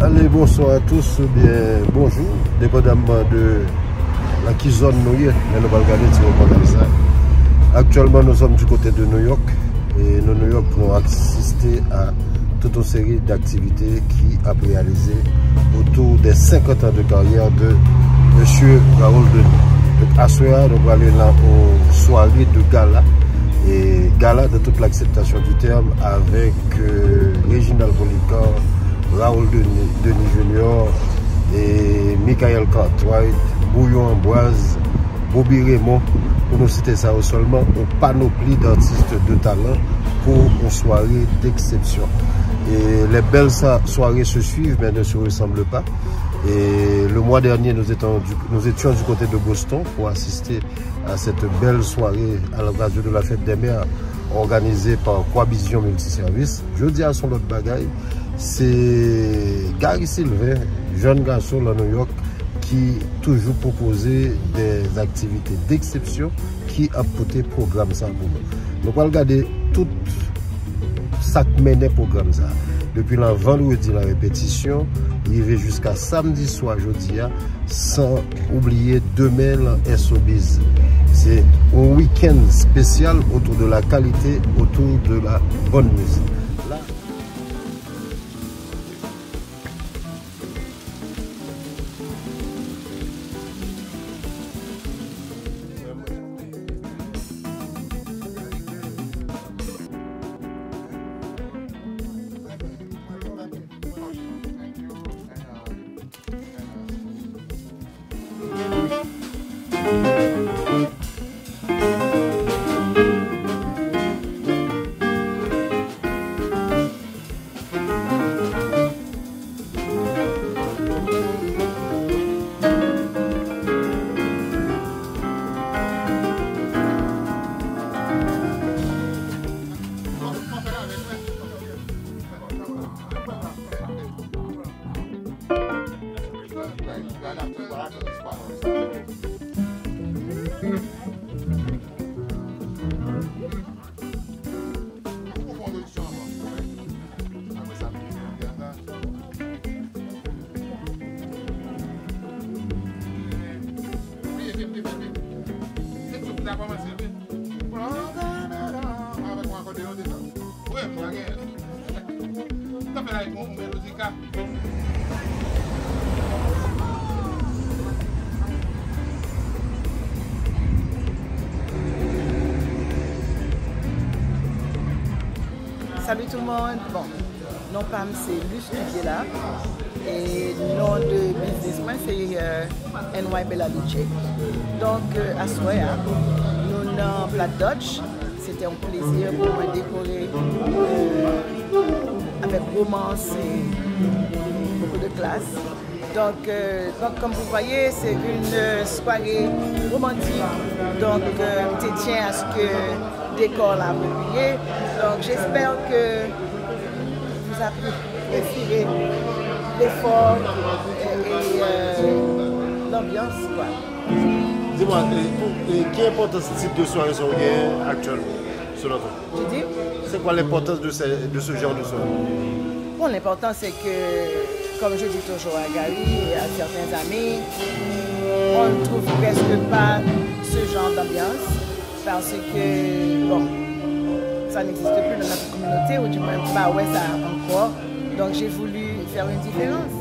Allez, bonsoir à tous, bien bonjour, dépendamment de la qui zone nous y est, nous allons regarder comme ça. Actuellement, nous sommes du côté de New York et nous, New York, nous assisté à toute une série d'activités qui a réalisé autour des 50 ans de carrière de M. Raoul Denis. Donc, à ce soir, nous allons aller là aux soirées de gala. Et gala de toute l'acceptation du terme avec Réginald Policar, Raoul Denis Junior et Michael Cartwright, Bouillon Ambroise, Bobby Raymond, pour nous citer ça seulement, une panoplie d'artistes de talent pour une soirée d'exception. Et les belles soirées se suivent mais ne se ressemblent pas. Et le mois dernier, nous étions du côté de Boston pour assister à cette belle soirée à l'occasion de la fête des mères organisée par Quavision Multiservice. Je dis à son autre bagaille, c'est Gary Sylvain, jeune garçon à New York, qui toujours proposait des activités d'exception qui a porté programme ça pour nous. Donc on va regarder tout ça qui menait programme ça. Depuis le vendredi, la répétition, arrivé jusqu'à samedi soir, jeudi, sans oublier demain la SOBiz. C'est un week-end spécial autour de la qualité, autour de la bonne musique. Là, salut tout le monde. Bon, non Pam, c'est Luce qui est là. Et nom de businessman, c'est NY Bella Luce. Donc, à Soya, nous avons Plat Dodge. C'était un plaisir pour me décorer avec romance et beaucoup de classe. Donc, comme vous voyez, c'est une soirée romantique. Donc, je tiens à ce que le décor l'a approprié. Donc, j'espère que vous apprécierez l'effort et l'ambiance. dis-moi, quelle importance ce type de soirée sont actuellement selon toi? Tu dis? C'est quoi l'importance de ce genre de soirée? Bon, l'important c'est que, comme je dis toujours à Gary et à certains amis, on ne trouve presque pas ce genre d'ambiance parce que, bon, ça n'existe plus dans notre communauté ou du moins pas ouais ça encore. Donc j'ai voulu faire une différence.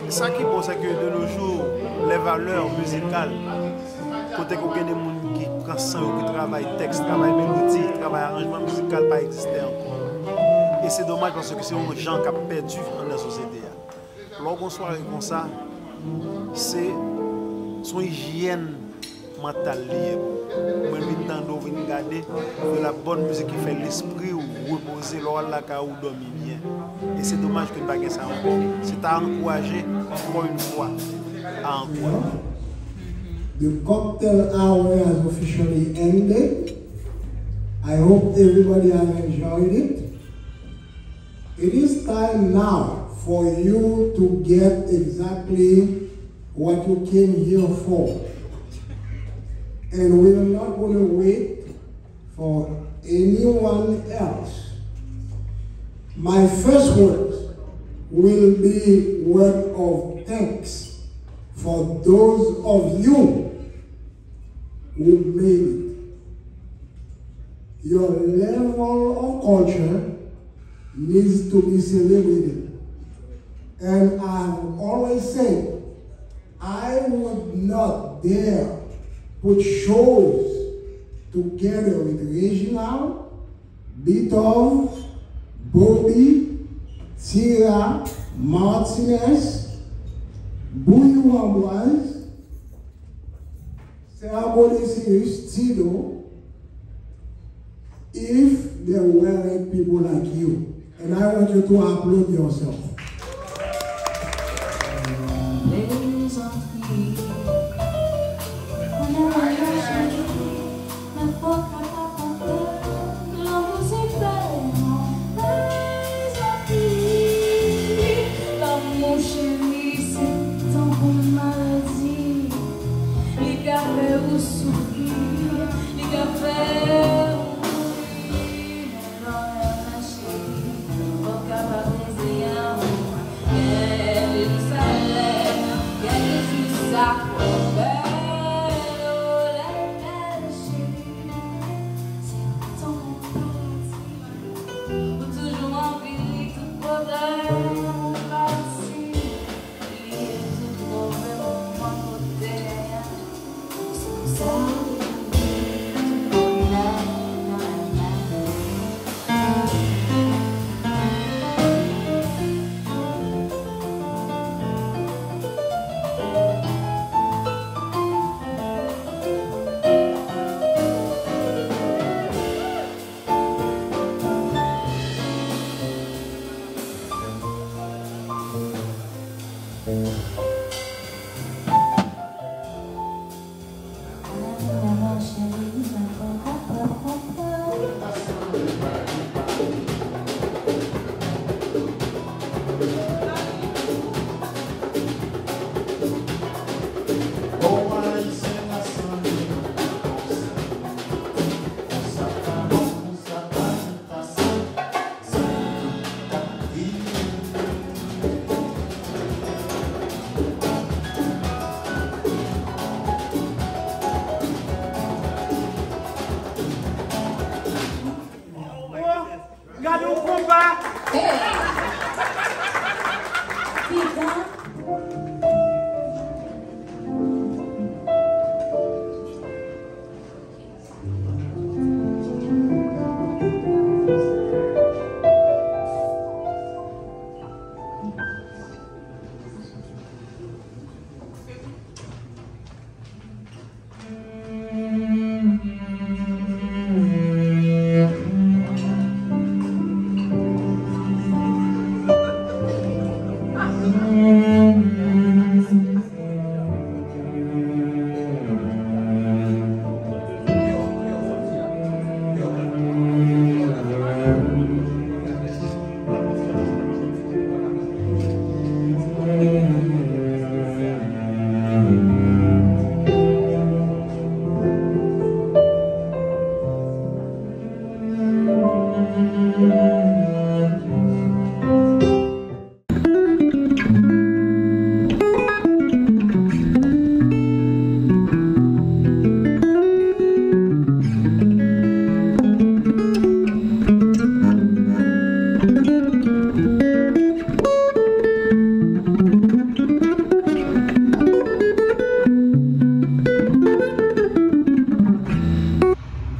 Ça qui est bon, c'est que de nos jours, les valeurs musicales, côté qu'on a des gens qui prennent sang, qui travaillent texte, travaillent mélodie, travaillent arrangement musical, pas existé encore. Et c'est dommage parce que c'est un gens qui a perdu dans la société. Lorsqu'on soit comme ça, c'est son hygiène mentale libre. Moi, je viens regarder la bonne musique qui fait l'esprit ou reposer là ou dormir bien. Et c'est dommage que nous n'ayons pas ça encore. C'est à encourager encore une fois. À encourager. The cocktail hour has officially ended. I hope everybody has enjoyed it. It is time now for you to get exactly what you came here for. And we are not going to wait for anyone else. My first words will be word of thanks for those of you who made it. Your level of culture needs to be celebrated. And I've always said, I would not dare put shows together with Reginald, Beethoven, Bobby, Tira, Martinez, Bouillou Amboise, Sarah Bodesius, Tito, if there weren't people like you. And I want you to applaud yourself.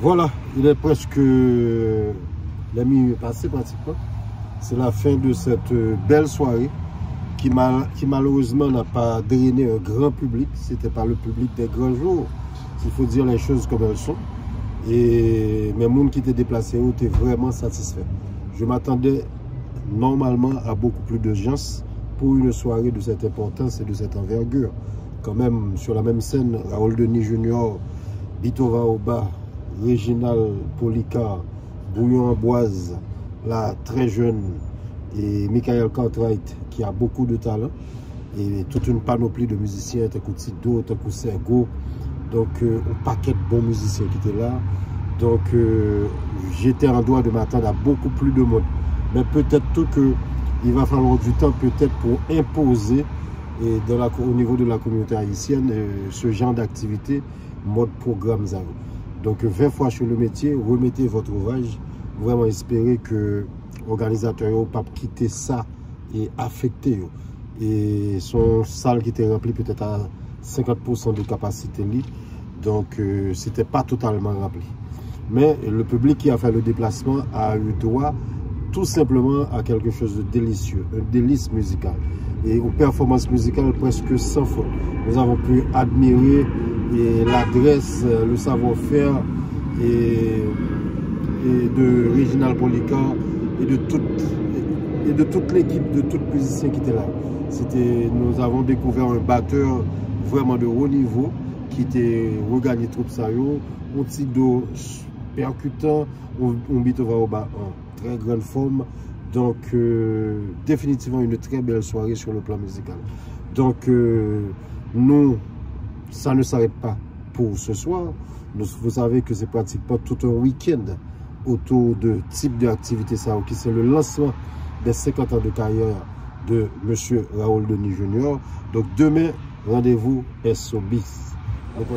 Voilà, il est presque la minuit passée pratiquement. c'est la fin de cette belle soirée qui malheureusement n'a pas drainé un grand public. C'était pas le public des grands jours. Il faut dire les choses comme elles sont. Et mes gens qui étaient déplacés étaient vraiment satisfaits. Je m'attendais normalement à beaucoup plus de gens pour une soirée de cette importance et de cette envergure. Quand même, sur la même scène, Raoul Denis Junior, Bitova Oba, Réginald Policar, Bouillon Amboise, la très jeune, et Michael Cartwright, qui a beaucoup de talent, et toute une panoplie de musiciens, tant que Tido, tant que Sergo, donc un paquet de bons musiciens qui étaient là. Donc j'étais en droit de m'attendre à beaucoup plus de monde. Mais peut-être tout que il va falloir du temps peut-être pour imposer et au niveau de la communauté haïtienne ce genre d'activité, mode programme. Donc 20 fois sur le métier, remettez votre ouvrage. Vraiment espérer que l'organisateur ne pas quitter ça et affecter. Et son salle qui était rempli peut-être à 50% de capacité. Donc c'était pas totalement rempli. Mais le public qui a fait le déplacement a eu droit tout simplement à quelque chose de délicieux, un délice musical. Et une performance musicale presque sans faute. Nous avons pu admirer l'adresse, le savoir-faire et de Réginald Policar et de toute l'équipe, de tous les musiciens qui étaient là. Nous avons découvert un batteur vraiment de haut niveau qui était regagné trop ça, un petit dos percutant, on Bitova Oba en très grande forme. Donc définitivement une très belle soirée sur le plan musical. Donc nous, ça ne s'arrête pas pour ce soir. Vous savez que c'est pratiquement tout un week-end autour de type d'activité ça, qui c'est le lancement des 50 ans de carrière de M. Raoul Denis Junior. Donc demain, rendez-vous SOBIS. Donc,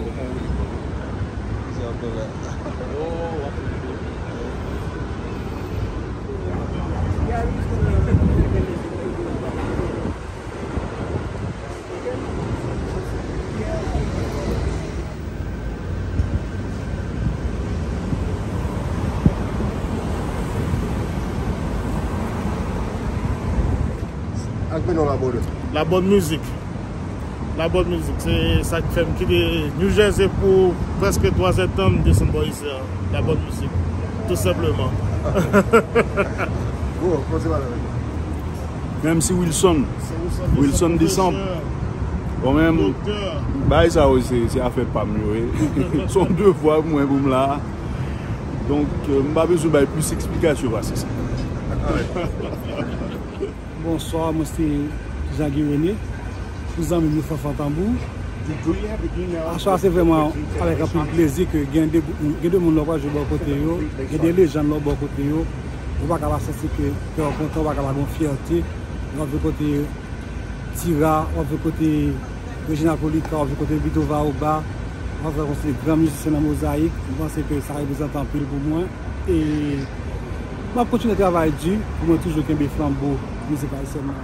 la bonne musique. La bonne musique, c'est ça qui fait quitter New Jersey pour presque 3 ans de décembre ici. La bonne musique, tout simplement. Même si Wilson décembre, quand même, bah, ça aussi, c'est affaire pas mieux. Sont 2 fois moins pour là. Donc, je n'ai pas besoin de plus d'explications. C'est ça. Bonsoir, moi c'est Jean-Guy René, vous avez mis Fafa Tambou. C'est vraiment avec un peu de plaisir que il y a des gens qui jouent à côté, il y a des légendes qui jouent à côté. On va avoir ça, c'est que on va avoir une fierté. On va côté Tira, on va côté Réginald Policar, on va côté Bitova Oba, on va faire des grands musiciens dans la mosaïque. Je pense que ça représente un peu pour moi. Et je vais continuer à travailler dur pour moi toujours qu'il y ait des flambeaux musicaux seulement.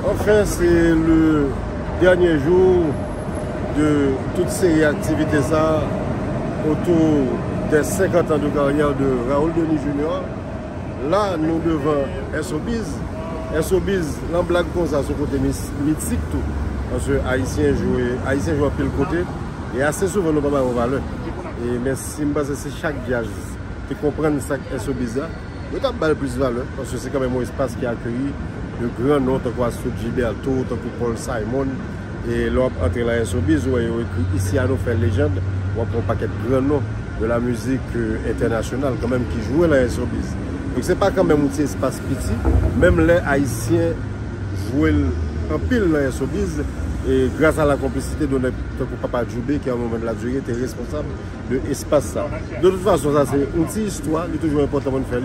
Enfin, c'est le dernier jour de toutes ces activités ça, autour des 50 ans de carrière de Raoul Denis Junior. Là, nous devons SOBIS. SOBIS, l'emblague comme ça, ce côté mythique tout. Parce que Haïtiens jouent à pile côté. Et assez souvent, nous n'avons pas de valeur. Mais si c'est chaque jazz qui comprend ça, SOBIS là, nous avons pas plus de valeur. Parce que c'est quand même un espace qui a accueilli de grands noms, comme Astrid Gilberto, comme Paul Simon. Et l'on entre la SOBIS, où il y a écrit ici à nous faire légende, on prend un paquet de grands noms de la musique internationale quand même qui jouent la SOBIS. Donc c'est pas quand même un petit espace petit, même les Haïtiens jouent en pile dans la SOBIS et grâce à la complicité de notre papa Djoubé qui à un moment de la durée était responsable de l'espace ça. De toute façon ça c'est une petite histoire, il est toujours important de faire.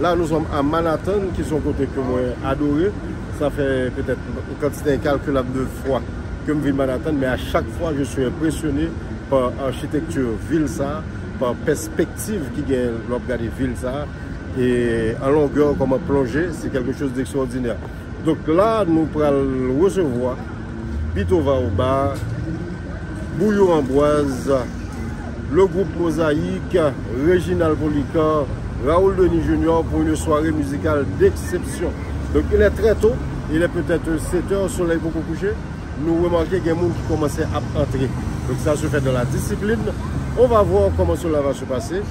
Là nous sommes à Manhattan qui sont côté que moi adoré, ça fait peut-être une quantité incalculable de fois que je vis Manhattan, mais à chaque fois je suis impressionné par l'architecture ville ça, par perspective qui gagne l'on regarder ville ça. et en longueur comme en plongée, c'est quelque chose d'extraordinaire. Donc là, nous allons recevoir Pito Vaoba, Bouillon Ambroise, le groupe Mosaïque, Réginal Polican, Raoul Denis Junior pour une soirée musicale d'exception. Donc il est très tôt, il est peut-être 7h, soleil beaucoup couché. Nous remarquons qu'il y a des gens qui commencent à entrer. Donc ça se fait dans la discipline. On va voir comment cela va se passer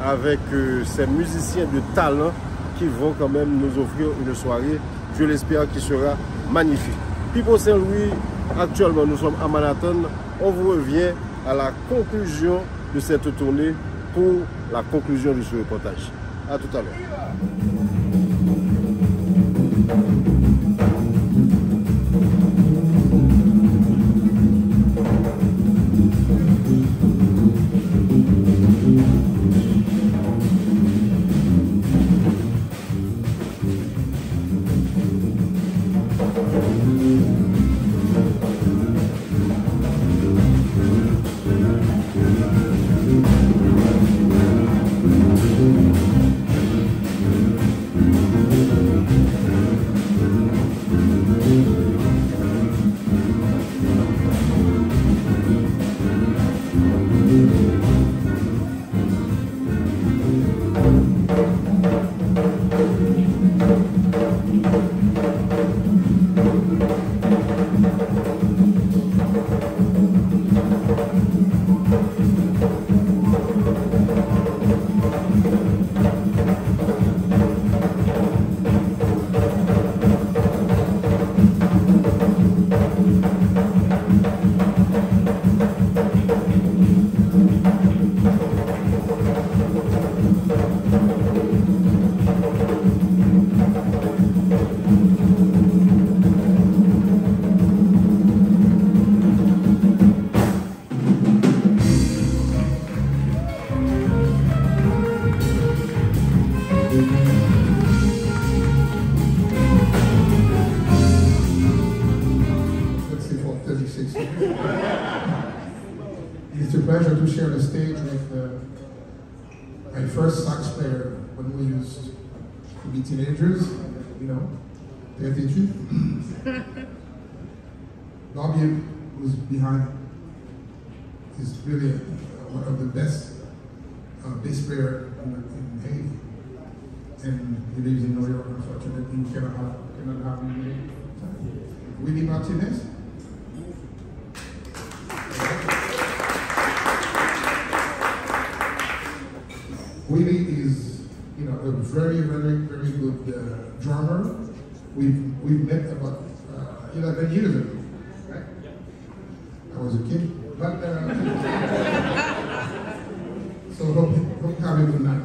avec ces musiciens de talent qui vont quand même nous offrir une soirée, je l'espère, qui sera magnifique. Pipo Saint-Louis, actuellement nous sommes à Manhattan. On vous revient à la conclusion de cette tournée pour la conclusion de ce reportage. À tout à l'heure. It's a pleasure to share the stage with my first sax player when we used to be teenagers, you know, T.F.T. Bobby, who's behind, is really one of the best bass player in Haiti. And he lives in New York, unfortunately. We cannot have him here. Willie Martinez. Willie is, you know, a very, very, very good drummer. We've met about 11 years ago, right? I was a kid, but so hope you have a good night.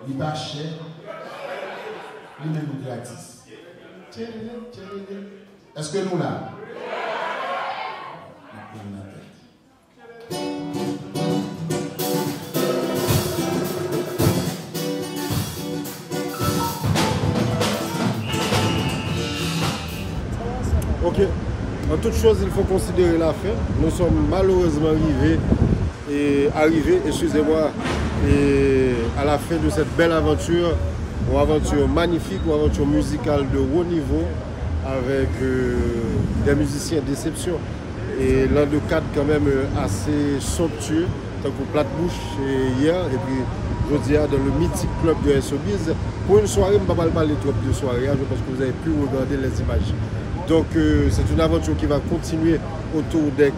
il n'est pas cher, il est même gratis. Est-ce que nous là? Ok. En toute chose, il faut considérer la fin. Nous sommes malheureusement arrivés, excusez-moi, à la fin de cette belle aventure, une aventure magnifique, une aventure musicale de haut niveau, avec des musiciens d'exception. Et l'un de cadres quand même assez somptueux, tant que Platebouche hier, et puis je dis dans le mythique club de SOBiz. Pour une soirée, je ne vais pas parler trop de soirée, je pense que vous avez pu regarder les images. Donc c'est une aventure qui va continuer autour des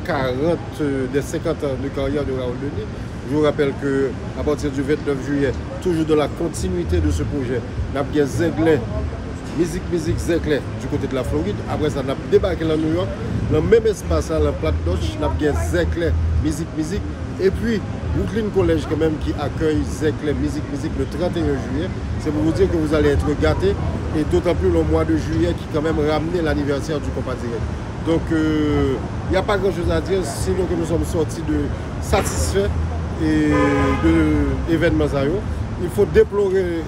50 ans de carrière de Raoul Denis. Je vous rappelle qu'à partir du 29 juillet, toujours dans la continuité de ce projet, nous avons bien Zinglin, musique Zinglin du côté de la Floride. Après ça, nous avons débarqué à New York. Dans le même espace, à la Plate Dodge, nous avons bien Zinglin, musique. Et puis, Brooklyn College quand même qui accueille Zinglin, musique le 31 juillet. C'est pour vous dire que vous allez être gâtés. Et d'autant plus le mois de juillet qui quand même ramené l'anniversaire du Compas Direct. Donc il n'y a pas grand chose à dire, sinon que nous sommes sortis satisfaits de l'événement. Il faut déplorer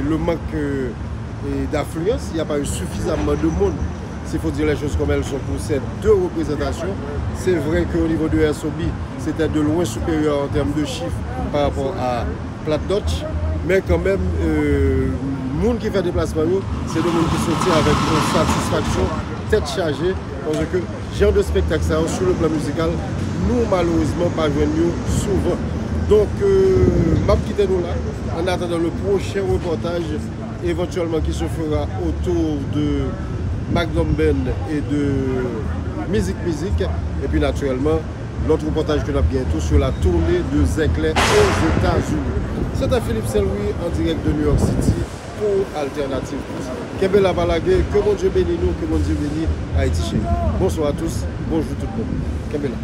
le manque d'affluence. Il n'y a pas eu suffisamment de monde, s'il faut dire les choses comme elles sont pour ces deux représentations. C'est vrai qu'au niveau de SOB, c'était de loin supérieur en termes de chiffres par rapport à Plate Dodge. Mais quand même, le monde qui fait des déplacement, c'est le monde qui sortit avec une satisfaction, tête chargée, parce que genre de spectacle ça, sur le plan musical, nous malheureusement pas joignons souvent. Donc, m'a quitté nous là, en attendant le prochain reportage, éventuellement qui se fera autour de Magnum Ben et de musique. Et puis naturellement, l'autre reportage que nous avons bientôt sur la tournée de Zinglin aux États-Unis. C'est à Philippe Saint-Louis en direct de New York City pour Alternative Plus. Kembela Balagé, que mon Dieu bénisse nous, que mon Dieu bénisse Haïti chez nous. Bonsoir à tous, bonjour tout le monde. Kembela.